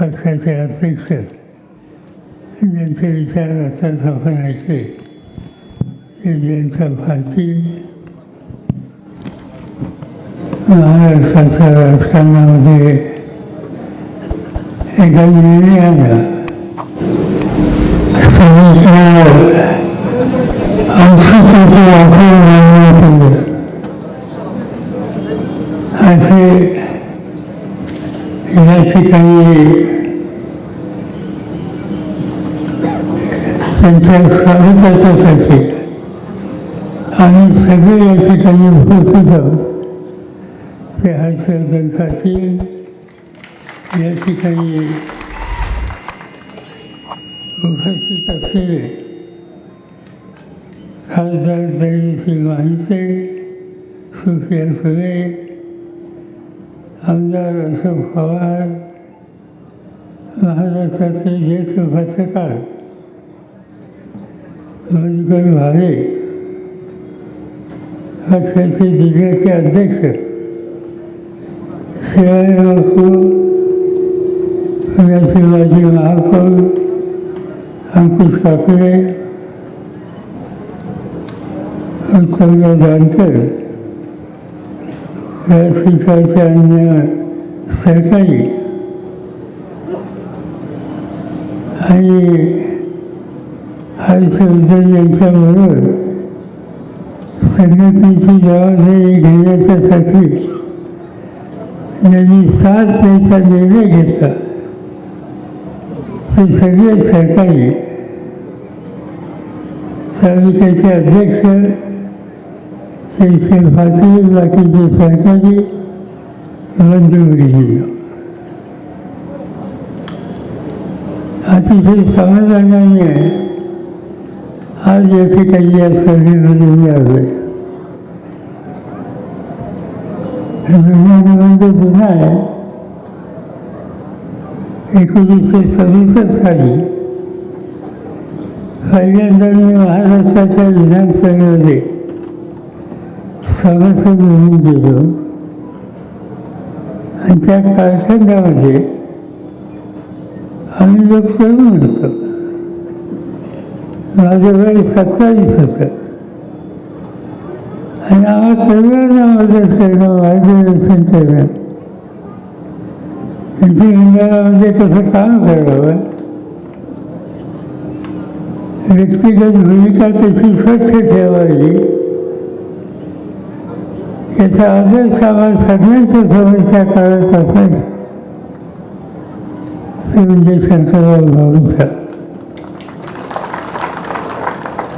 पक्षाचे अध्यक्ष ज्यांचे विचार असतात आपण ऐकले ते ज्यांच्या भारती महाराष्ट्राच्या राजकारणामध्ये एका निर्णयानं सगळीकडे अंशुतेचे वापर मानण्यात आलं असे या ठिकाणी त्यांच्या स्वागतासाठी आम्ही सगळे या ठिकाणी उपस्थित आहोत ते हर्षवर्धन पाटील या ठिकाणी उपस्थित असलेले खासदार धैर्यसिंग माहिते, सुप्रिया सुळे, आमदार अशोक पवार, महाराष्ट्राचे ज्येष्ठ पत्रकार मधुकर भावे, पक्षाचे जिल्ह्याचे अध्यक्ष शिवाजीबापू, शिवाजी महापौर अंकुश काकडे, उत्तमराव जानकर, व्यासपीठाचे अन्य सहकारी आणि हर्षवर्धन यांच्याबरोबर संघटनेची जबाबदारी घेण्याच्यासाठी ज्यांनी साथ द्यायचा निर्णय घेतला ते सगळे सहकारी तालुक्याचे अध्यक्ष श्री पाटील, बाकीचे सहकारी बंधुभगिनी, अतिशय समाधानाने आज या ठिकाणी या सभेमध्ये मी आलो आहे. जुना जुना आहे. 1967 साली पहिल्यांदा मी महाराष्ट्राच्या विधानसभेमध्ये सभासद म्हणून गेलो आणि त्या कालखंडामध्ये आम्ही लोक तरुण होतो. माझं वय 27 होतं आणि आम्हाला तरुणांना मदत करणं, मार्गदर्शन करणं, मंडळामध्ये कसं काम करावं, व्यक्तिगत भूमिका कशी स्वच्छ ठेवावी याचा आदर्श आम्हाला सगळ्यांच्या समोरच्या काळात असायचा. ते म्हणजे शंकरराव भाऊंचा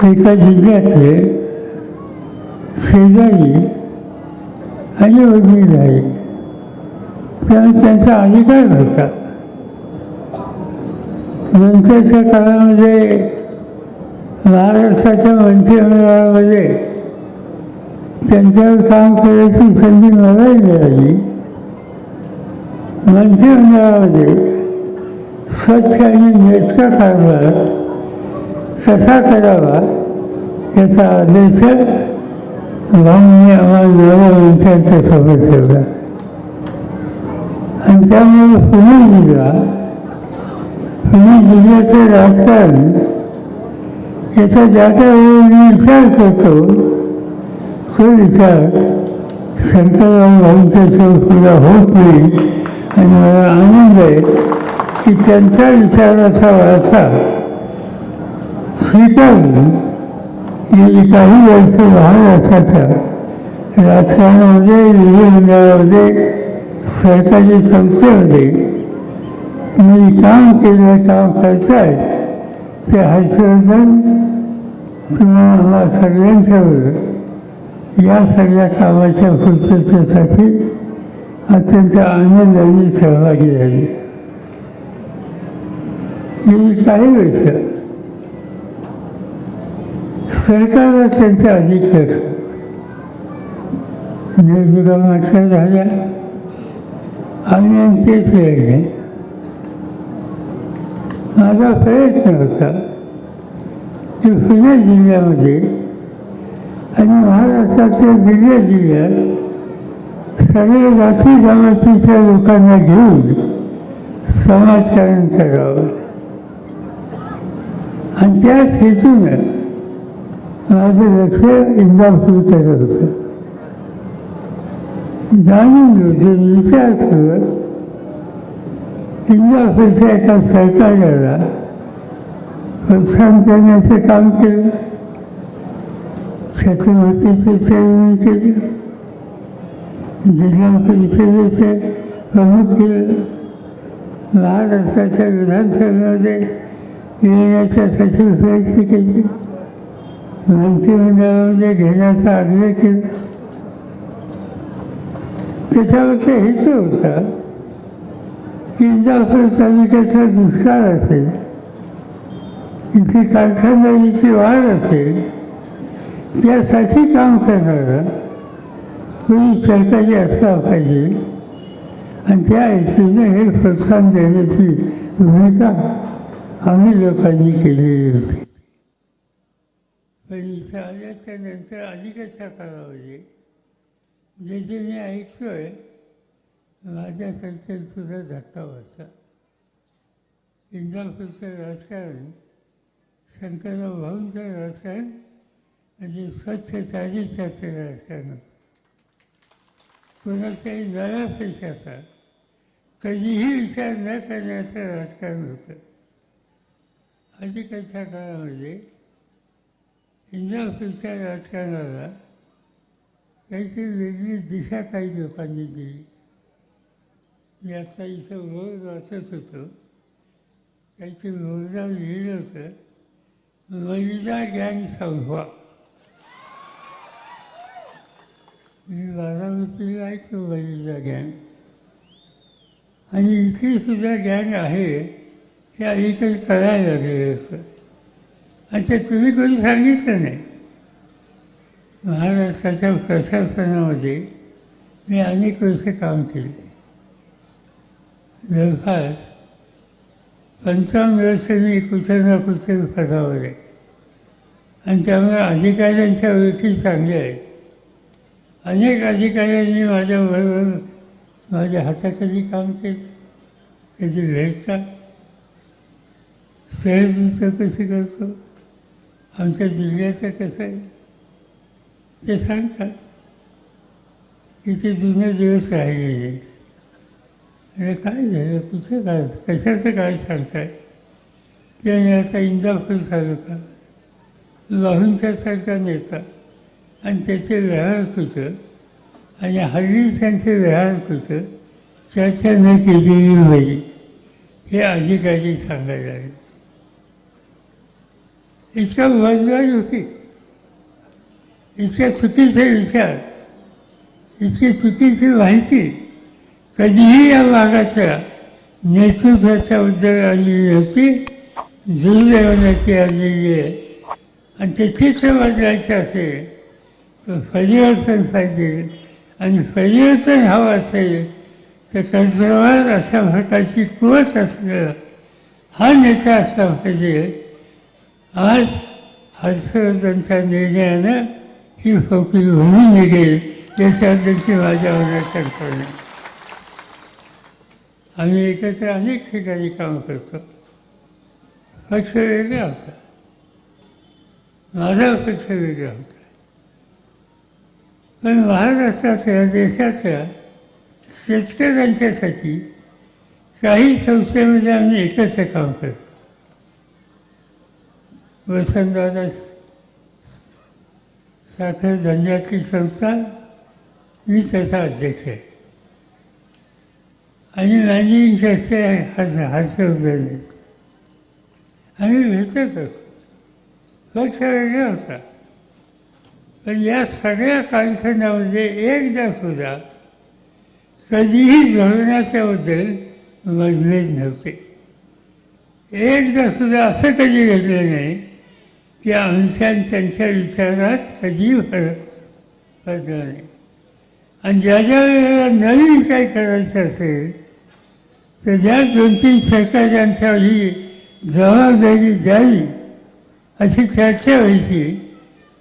एका जिल्ह्यातले शेजारी आणि वडील आहे, त्यामुळे त्यांचा अधिकार होता. नंतरच्या काळामध्ये महाराष्ट्राच्या मंत्रिमंडळामध्ये त्यांच्यावर काम करायची संधी मलाही मिळाली. मंत्रिमंडळामध्ये स्वच्छ आणि नेटका कारभार कसा करावा याचा आदेश भाऊंनी आम्हाला मंत्र्यांच्या सोबत ठेवला आणि त्यामुळे पुणे जिल्ह्याचं राजकारण याचा ज्याचा वेळी विचार करतो तो विचार शंकरराव भाऊंच्या पुरा होत नाही. आणि मला आनंद आहे की त्यांच्या विचाराचा वारसा स्वीकारून गेली काही वर्ष महाराष्ट्राच्या राजकारणामध्ये, विधिमंडळामध्ये, सरकारी संस्थेमध्ये मी काम केलं, काम करतायत ते हर्षवर्धन तुम्हाला सगळ्यांच्यावर या सगळ्या कामाच्या पूर्ततेसाठी अत्यंत आनंदाने सहभागी झाले. गेली काही वर्ष सरकारला त्यांचा अधिकार निवडणुका मात्र झाल्या आणि तेच वेळेने माझा प्रयत्न होता की पुणे जिल्ह्यामध्ये आणि महाराष्ट्राच्या जिल्ह्यात सगळे जाती जमातीच्या लोकांना घेऊन समाजकारण करावं आणि त्या हेतूनं माझं लक्ष इंदापूरकडे होतं. जाणून घेऊन विचार करत इंदापूरच्या एका सहकार्याला प्रोत्साहन करण्याचं काम केलं. छत्रपतीचे चेअरमन केलं, जिल्हा परिषदेचे प्रमुख केलं, महाराष्ट्राच्या विधानसभेमध्ये येण्याच्यासाठी प्रयत्न केले, मंत्रिमंडळामध्ये घेण्याचा आग्रह केला. त्याच्यावरचा हेतू होता की इंदापूर तालुक्याचा दुष्काळ असेल, इथे कारखानदारीची वाढ असेल, त्यासाठी काम करणारा कोणी सरकारी असला पाहिजे आणि त्या हेतूने हे प्रोत्साहन देण्याची भूमिका आम्ही लोकांनी केलेली होती. पण इथं आल्याच्या नंतर अलीकडच्या काळामध्ये जे मी ऐकतोय माझ्या संस्थेत सुद्धा धक्का बसला. इंदापूरचं राजकारण, शंकरराव भाऊंचं राजकारण म्हणजे स्वच्छ चारित्र्याचं राजकारण होतं. कोणाच्याही नव्या पैशाचा कधीही विचार न करण्याचं राजकारण होतं. अलीकडच्या काळामध्ये इंदापूरच्या राजकारणाला काहीतरी वेगळी दिशा काही लोकांनी दिली. मी आत्ता इथं रोज वाचत होतो, काहीतरी बोर्डावर लिहिलं होतं, महिला गँग संपवा. मी बारामतीला ऐकतो महिला गँग, आणि इथे सुद्धा गँग आहे हे अलीकडे कळायला लागले असतं. अच्छा, तुम्ही कोणी सांगितलं नाही. महाराष्ट्राच्या प्रशासनामध्ये मी अनेक वर्ष काम केले. जवळपास 55 वर्ष मी कुठे ना कुठे पदावर आहे आणि त्यामुळे अधिकाऱ्यांच्या ओळखी चांगल्या आहेत. अनेक अधिकाऱ्यांनी माझ्याबरोबर माझ्या हाताखाली काम केलं. कधी भेटतात, शहरीचं कसं करतो, आमच्या जिल्ह्याचं कसं आहे ते सांगतात. किती जुने दिवस राहिलेले. अरे काय झालं, कुठं काय, कशाचं काय सांगताय. त्याने आता इंदापूर तालुका वाहूंच्यासारखा नेता आणि त्याचे व्यवहार कुठं आणि हल्ली त्यांचे व्यवहार कुठं चर्चा न केलेली पाहिजे हे अधिकारी सांगायला लागले. इतका वजवाई होती, इतके चुकीचे विचार, इतकी चुकीची माहिती कधीही या भागाच्या नेतृत्वाच्याबद्दल आलेली होती. दुर्दैवाची आलेली आहे. आणि ते चित्र बदलायचं असेल तर परिवर्तन पाहिजे, आणि परिवर्तन हवं असेल तर कर्तव्यावर अशा प्रकारची कुवत असलेला हा नेता असला पाहिजे. आज हर्षवर्धनच्या निर्णयानं ही फोकळी होऊन निघेल याच्याबद्दलची माझ्यावर कल्पना. आम्ही एकत्र अनेक ठिकाणी काम करतो. पक्ष वेगळा होता, माझा पक्ष वेगळा होता, पण महाराष्ट्राच्या देशाच्या शेतकऱ्यांच्यासाठी काही संस्थेमध्ये आम्ही एकत्र काम करतो. वसंतदादा साखर धंद्यातली संस्था, मी त्याचा अध्यक्ष आहे आणि मॅनेजिंग ट्रस्टी हर्षवर्धन आहेत. आम्ही भेटत असतो. पक्ष वेगळा होता, पण या सगळ्या कालखंडामध्ये एकदा सुद्धा कधीही धोरणाच्याबद्दल मतभेद नव्हते. एकदा सुद्धा असं कधी घडलं नाही की आमच्या त्यांच्या विचारात कधीही फरक पडला नाही. आणि ज्या ज्या वेळेला नवीन काही करायचं असेल तर ज्या 2-3 सरकारांच्या ही जबाबदारी द्यावी अशी चर्चा व्हायची.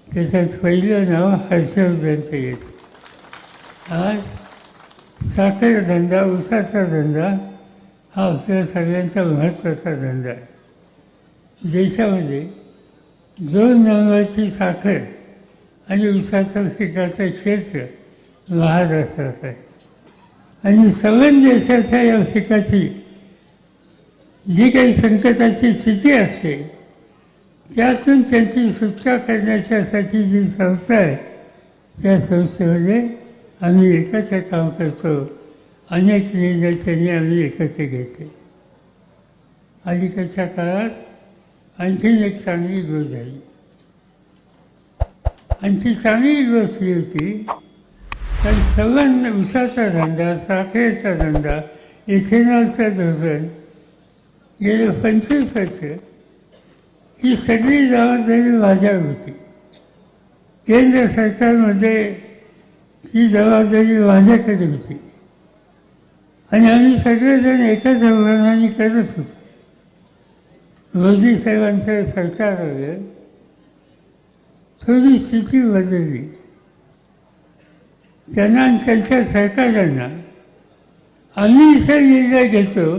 त्याच्यात पहिलं नाव हर्षवर्धनचं येतं. आज साखर धंदा, ऊसाचा धंदा हा आपल्या सगळ्यांचा महत्त्वाचा धंदा आहे. देशामध्ये 2 नंबरची साखर आणि ऊसाचं पिकाचं क्षेत्र महाराष्ट्रात आहे. आणि सवन देशाच्या या पिकाची जी काही संकटाची स्थिती असते त्यातून त्यांची सुटका करण्याच्यासाठी जी संस्था आहे त्या संस्थेमध्ये आम्ही एकत्र काम करतो. अनेक निर्णय त्यांनी आम्ही एकत्र घेतले. अलीकडच्या काळात आणखीन एक चांगली ग्रोथ झाली आणि ती चांगली ग्रोथ ही होती कारण सगळ्यांना ऊसाचा धंदा, साखरेचा धंदा, इथेनॉलचं धोरण गेले 25 वर्ष ही सगळी जबाबदारी माझ्यावर होती. केंद्र सरकारमध्ये ही जबाबदारी माझ्याकडे होती आणि आम्ही सगळेजण एकाच धोरणाने करत होतो. मोदी साहेबांचं सरकार आलं, थोडी स्थिती बदलली. त्यांना आणि त्यांच्या सरकारांना आम्ही इथे निर्णय घेतो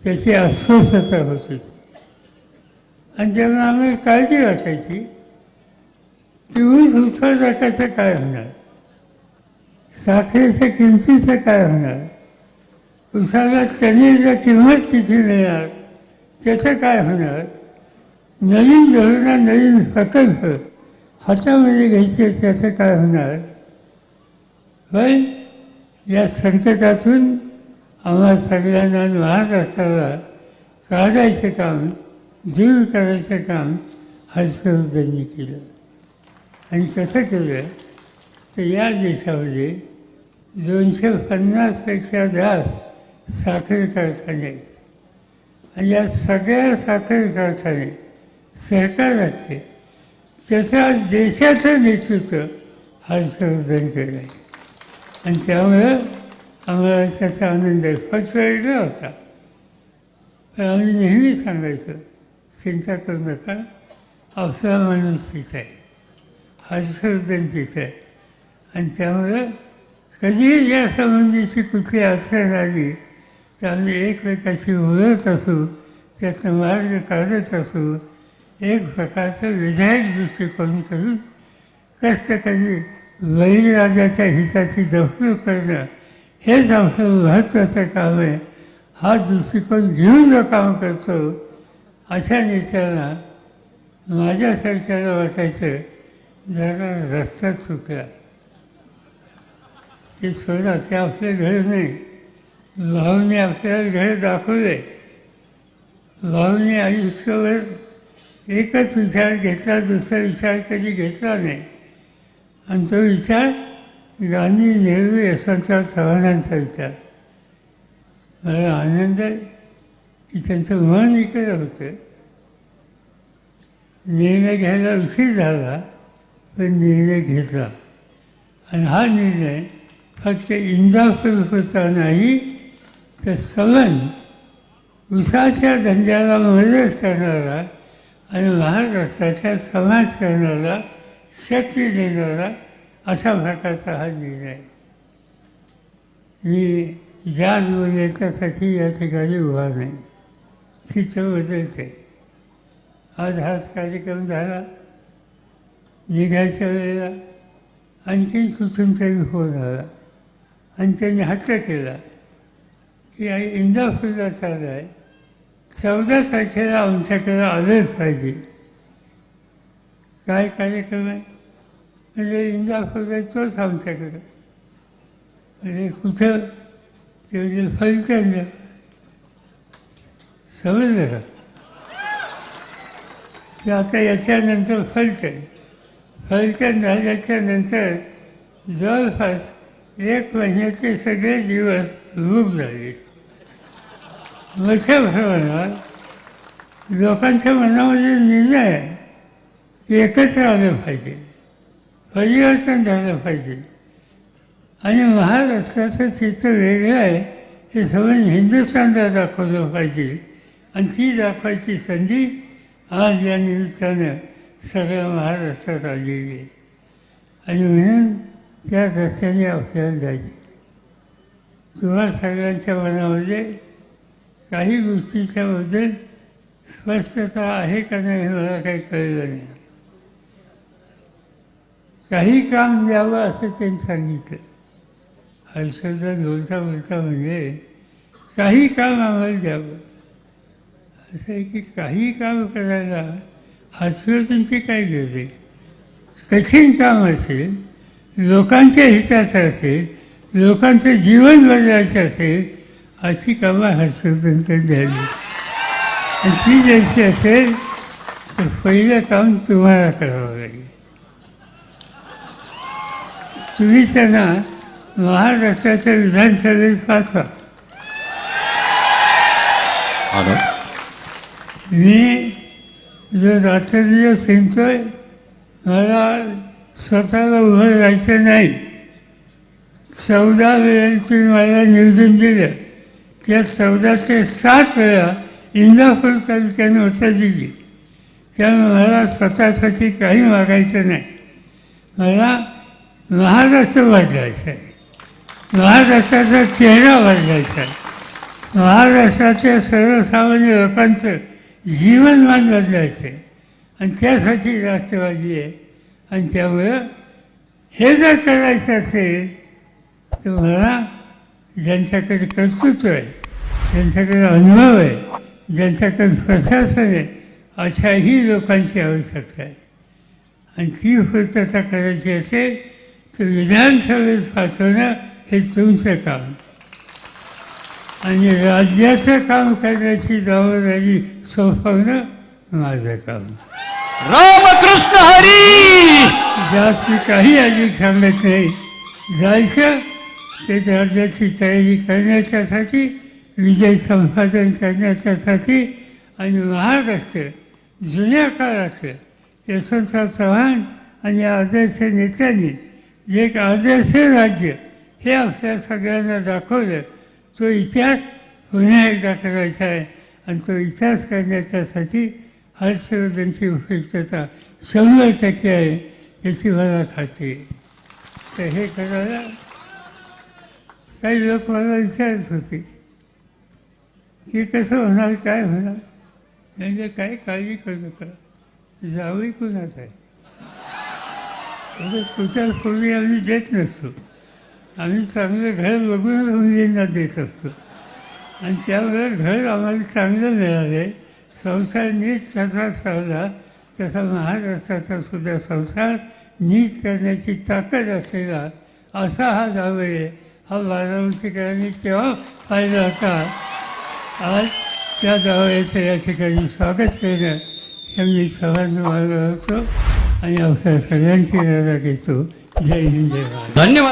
त्याची अस्वस्थता होत होती आणि त्यामुळे आम्हाला काळजी वाटायची की ऊस उत्पादकाचं काय होणार, साखरेच्या किमतीचं काय होणार, ऊसाला टनेला किंमत किती मिळणार त्याचं काय होणार, नवीन धोरणं नवीन प्रकल्प हातामध्ये घ्यायचे त्याचं काय होणार. पण या संकटातून आम्हा सगळ्यांना महाराष्ट्राला काढायचं काम, दूर करायचं काम हर्षवर्धननी केलं. आणि कसं केलं तर या देशामध्ये 250पेक्षा जास्त साखर कारखाने आहेत आणि या सगळ्या साखर कारखाने सरकाराचे त्याच्या देशाचं नेतृत्व हर्षवर्धन केलं आहे आणि त्यामुळं आम्हाला त्याचा आनंद आहे. फक्त वेगळा होता पण आम्ही नेहमी सांगायचं चिंता करू नका, आपला माणूस तिथं आहे, हर्षवर्धन तिथं आहे. आणि त्यामुळं कधीही या संबंधीची कुठली अडचण आली तर आम्ही एकमेकाशी बोलत असू, त्याचा मार्ग काढत असू, एक प्रकारचं विधायक दृष्टिकोन करून कष्टकरी बळीराजाच्या हिताची जपणूक करणं हेच आमचं महत्त्वाचं काम आहे. हा दृष्टिकोन घेऊन जो काम करतो अशा नेत्यांना माझ्यासारख्याला वाटायचं जरा रस्ता चुकला. ते सोडा, ते आपले घर नाही. भाऊने आपल्याला घर दाखवले. भाऊने आयुष्यावर एकच विचार घेतला, दुसरा विचार कधी घेतला नाही आणि तो विचार गांधी, नेहरू, यशवंतराव चव्हाणांचा विचार. मला आनंद आहे की त्यांचं मन इकडे होतं. निर्णय घ्यायला उशीर झाला पण निर्णय घेतला आणि हा निर्णय फक्त इंदापूर होता नाही तर सवन ऊसाच्या धंद्याला मदत करणारा आणि महाराष्ट्राच्या समाजकारणाला शक्ती देणारा अशा प्रकारचा हा निर्णय. मी ज्या बोलायच्यासाठी या ठिकाणी उभा नाही, चित्र बदलते. आज हाच कार्यक्रम झाला, निघायच्या वेळेला आणखी कुठून तरी फोन आला आणि त्यांनी हट्ट केला की इंदापूरला चालू आहे, 14 तारखेला आमच्याकडे आलंच पाहिजे. काय कार्यक्रम आहे म्हणजे इंदापूरला तोच आमच्याकडं. म्हणजे कुठं ते म्हणजे फलटणला. समजलं का? ते आता याच्यानंतर फलटण झाल्याच्यानंतर जवळपास 1 महिन्याचे सगळे दिवस बुक झाले. मोठ्या प्रमाणात लोकांच्या मनामध्ये निर्णय आहे की एकत्र आलं पाहिजे, परिवर्तन झालं पाहिजे आणि महाराष्ट्राचं चित्र वेगळं आहे हे सगळं हिंदुस्थानला दाखवलं पाहिजे आणि ती दाखवायची संधी आज या निमित्तानं सगळ्या महाराष्ट्रात आलेली आहे. आणि म्हणून त्या रस्त्याने आपल्याला जायचे. तुम्हा सगळ्यांच्या मनामध्ये काही गोष्टीच्याबद्दल स्पष्टता आहे का नाही हे मला काही कळलं नाही. काही काम द्यावं असं त्यांनी सांगितलं. हर्षवर्धन बोलता बोलता म्हणजे काही काम आम्हाला द्यावं असं आहे की काही काम करायला हर्षवर्धनची काय गरज आहे. कठीण काम असेल, लोकांच्या हिताचं असेल, लोकांचं जीवन बदलायचं असेल, अशी कामं हर्षवर्धनकडे द्यावी. आणि ती द्यायची असेल तर पहिलं काम तुम्हाला करावं लागेल. तुम्ही त्यांना महाराष्ट्राच्या विधानसभेत पाठवा. मी जो रात्रदिवस हिंडतोय, मला स्वतःला उभं राहायचं नाही. 14 वेळेला तुम्ही मला निवडून दिलं, त्या 14चे 7 वेळा इंदापूर तालुक्याने उत्तर दिली. त्यामुळे मला स्वतःसाठी काही मागायचं नाही. मला महाराष्ट्र बदलायचा आहे, महाराष्ट्राचा चेहरा बदलायचा आहे, महाराष्ट्राच्या सर्वसामान्य लोकांचं जीवनमान बदलायचं आहे. आणि त्यासाठी राष्ट्रवादी आहे. आणि त्यामुळं हे जर करायचं असेल तर मला ज्यांच्याकडे कर्तृत्व आहे, ज्यांच्याकडे अनुभव आहे, ज्यांच्याकडे प्रशासन आहे, अशाही लोकांची आवश्यकता आहे. आणि ती पूर्तता करायची असेल तर विधानसभेत पाठवणं हे तुमचं काम. आणि राज्याचं काम करण्याची जबाबदारी सोपवणं माझं काम. रामकृष्ण हरी. जास्त काही अधिक सांगत नाही. जायचं ते राज्याची तयारी करण्याच्यासाठी, विजय संपादन करण्याच्यासाठी. आणि महाराष्ट्र जुन्या काळाचं यशवंतराव चव्हाण आणि आदर्श नेत्यांनी जे एक आदर्श राज्य हे आपल्या सगळ्यांना दाखवलं, तो इतिहास पुन्हा एकदा करायचा आहे. आणि तो इतिहास करण्याच्यासाठी हर्षवर्धनची उपयुक्तता 100% आहे याची मला खात्री आहे. तर हे करायला काही लोक मला विचारत होते की कसं होणार, काय होणार. म्हणजे काही काळजी करू नका, जावई कुणाच आहे. कुठल्याच पूर्वी आम्ही देत नसतो. आम्ही चांगलं घर बघून मुलींना देत असतो. आणि त्यामुळे घर आम्हाला चांगलं मिळालं. संसार नीट तसा चालला तसा महाराष्ट्राचा सुद्धा संसार नीट करण्याची ताकद असलेला असा हा जावई आहे. हा बारामतीकरांनी तेव्हा पाहिला होता. आज त्या जावयाचं या ठिकाणी स्वागत करणं हे मी सर्वांना मागं होतो आणि आपल्या सगळ्यांची रजा घेतो. जय हिंद, जय महाराष्ट्र. धन्यवाद.